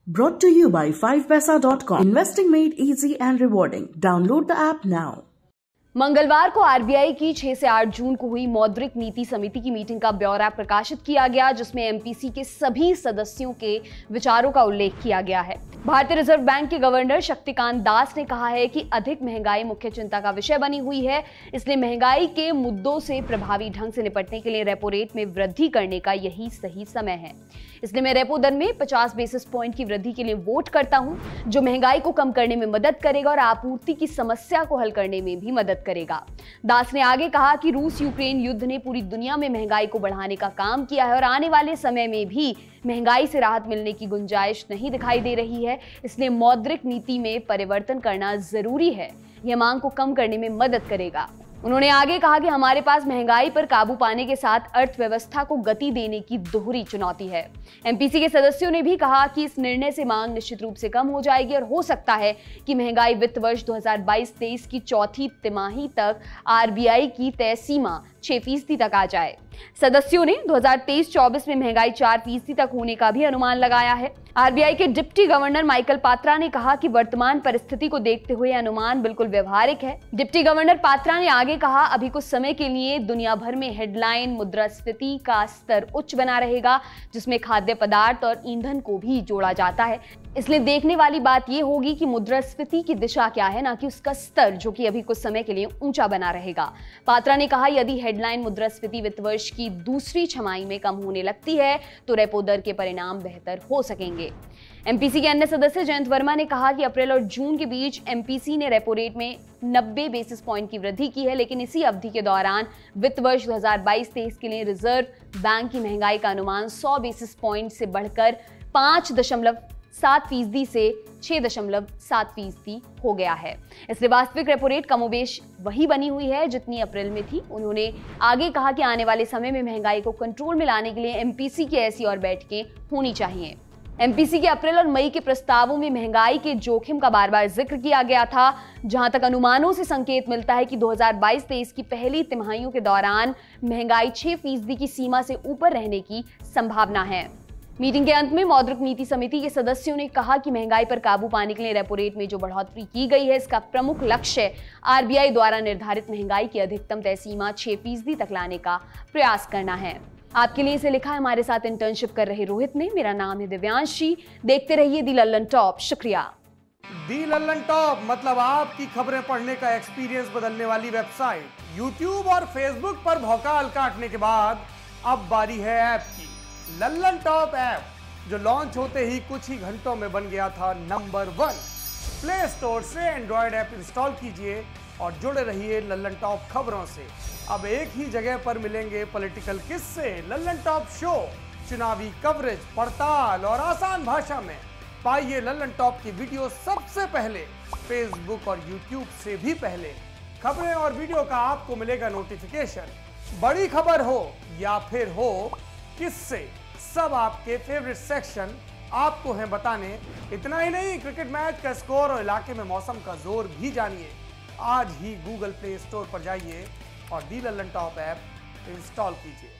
Brought to you by 5paisa.com. Investing made easy and rewarding. Download the app now. मंगलवार को RBI की 6 से 8 जून को हुई मौद्रिक नीति समिति की मीटिंग का ब्यौरा प्रकाशित किया गया, जिसमें एमपीसी के सभी सदस्यों के विचारों का उल्लेख किया गया है। भारतीय रिजर्व बैंक के गवर्नर शक्तिकांत दास ने कहा है कि अधिक महंगाई मुख्य चिंता का विषय बनी हुई है, इसलिए महंगाई के मुद्दों से प्रभावी ढंग से निपटने के लिए रेपो रेट में वृद्धि करने का यही सही समय है। इसलिए मैं रेपो दर में 50 बेसिस पॉइंट की वृद्धि के लिए वोट करता हूं, जो महंगाई को कम करने में मदद करेगा और आपूर्ति की समस्या को हल करने में भी मदद करेगा। दास ने आगे कहा कि रूस यूक्रेन युद्ध ने पूरी दुनिया में महंगाई को बढ़ाने का काम किया है और आने वाले समय में भी महंगाई से राहत मिलने की गुंजाइश नहीं दिखाई दे रही है, इसलिए मौद्रिक नीति में परिवर्तन करना जरूरी है। यह मांग को कम करने में मदद करेगा। उन्होंने आगे कहा कि हमारे पास महंगाई पर काबू पाने के साथ अर्थव्यवस्था को गति देने की दोहरी चुनौती है। एमपीसी के सदस्यों ने भी कहा कि इस निर्णय से मांग निश्चित रूप से कम हो जाएगी और हो सकता है कि महंगाई वित्त वर्ष 2022-23 की चौथी तिमाही तक आरबीआई की तय सीमा 6% तक आ जाए। सदस्यों ने 2023-24 में महंगाई 4% तक होने का भी अनुमान लगाया है। आरबीआई के डिप्टी गवर्नर माइकल पात्रा ने कहा कि वर्तमान परिस्थिति को देखते हुए अनुमान बिल्कुल व्यवहारिक है। डिप्टी गवर्नर पात्रा ने आगे कहा, अभी कुछ समय के लिए दुनिया भर में हेडलाइन मुद्रास्फीति का स्तर उच्च बना रहेगा, जिसमें खाद्य पदार्थ और ईंधन को भी जोड़ा जाता है। इसलिए देखने वाली बात यह होगी कि मुद्रास्फीति की दिशा क्या है, ना कि उसका स्तर, जो कि अभी कुछ समय के लिए ऊंचा बना रहेगा। पात्रा ने कहा, यदि हेडलाइन मुद्रास्फीति वित्त वर्ष की दूसरी छमाही में कम होने लगती है तो रेपो दर के परिणाम बेहतर हो सकेंगे। एमपीसी के अन्य सदस्य जयंत वर्मा ने कहा कि अप्रैल और जून के बीच एमपीसी ने रेपो रेट में 90 बेसिस पॉइंट की वृद्धि की है, लेकिन इसी अवधि के दौरान वित्त वर्ष 2022-23 के लिए रिजर्व बैंक की महंगाई का अनुमान 100 बेसिस पॉइंट से बढ़कर 5.7% से 6.7% हो गया है। इसलिए वास्तविक रेपो रेट कमोबेश वही बनी हुई है जितनी अप्रैल में थी। उन्होंने आगे कहा कि आने वाले समय में महंगाई को कंट्रोल में लाने के लिए एमपीसी की ऐसी और बैठकें होनी चाहिए। एमपीसी के अप्रैल और मई के प्रस्तावों में महंगाई के जोखिम का बार बार जिक्र किया गया था। जहां तक अनुमानों से संकेत मिलता है कि 2022-23 की पहली तिमाहियों के दौरान महंगाई 6% की सीमा से ऊपर रहने की संभावना है। मीटिंग के अंत में मौद्रिक नीति समिति के सदस्यों ने कहा कि महंगाई पर काबू पाने के लिए रेपो रेट में जो बढ़ोतरी की गई है, इसका प्रमुख लक्ष्य आरबीआई द्वारा निर्धारित महंगाई की अधिकतम तय सीमा 6% तक लाने का प्रयास करना है। आपके लिए इसे लिखा है हमारे साथ इंटर्नशिप कर रहे रोहित ने। मेरा नाम है दिव्यांशी। देखते रहिए दी लल्लन टॉप। शुक्रिया। दी लल्लन टॉप मतलब आपकी खबरें पढ़ने का एक्सपीरियंस बदलने वाली वेबसाइट। यूट्यूब और फेसबुक पर भौकाल काटने के बाद अब बारी है ऐप की। लल्लन टॉप ऐप, जो लॉन्च होते ही कुछ ही घंटों में बन गया था नंबर 1। प्ले स्टोर से एंड्रॉयड ऐप इंस्टॉल कीजिए और जुड़े रहिए लल्लन टॉप खबरों से। अब एक ही जगह पर मिलेंगे पॉलिटिकल किस्से, लल्लन टॉप शो, चुनावी कवरेज, पड़ताल और आसान भाषा में। पाइए लल्लन टॉप की वीडियो सबसे पहले, फेसबुक और यूट्यूब से भी पहले। खबरें और वीडियो का आपको मिलेगा नोटिफिकेशन। बड़ी खबर हो या फिर हो किससे, सब आपके फेवरेट सेक्शन आपको हैं बताने। इतना ही नहीं, क्रिकेट मैच का स्कोर और इलाके में मौसम का जोर भी जानिए। आज ही गूगल प्ले स्टोर पर जाइए और दी लल्लन टॉप ऐप इंस्टॉल कीजिए।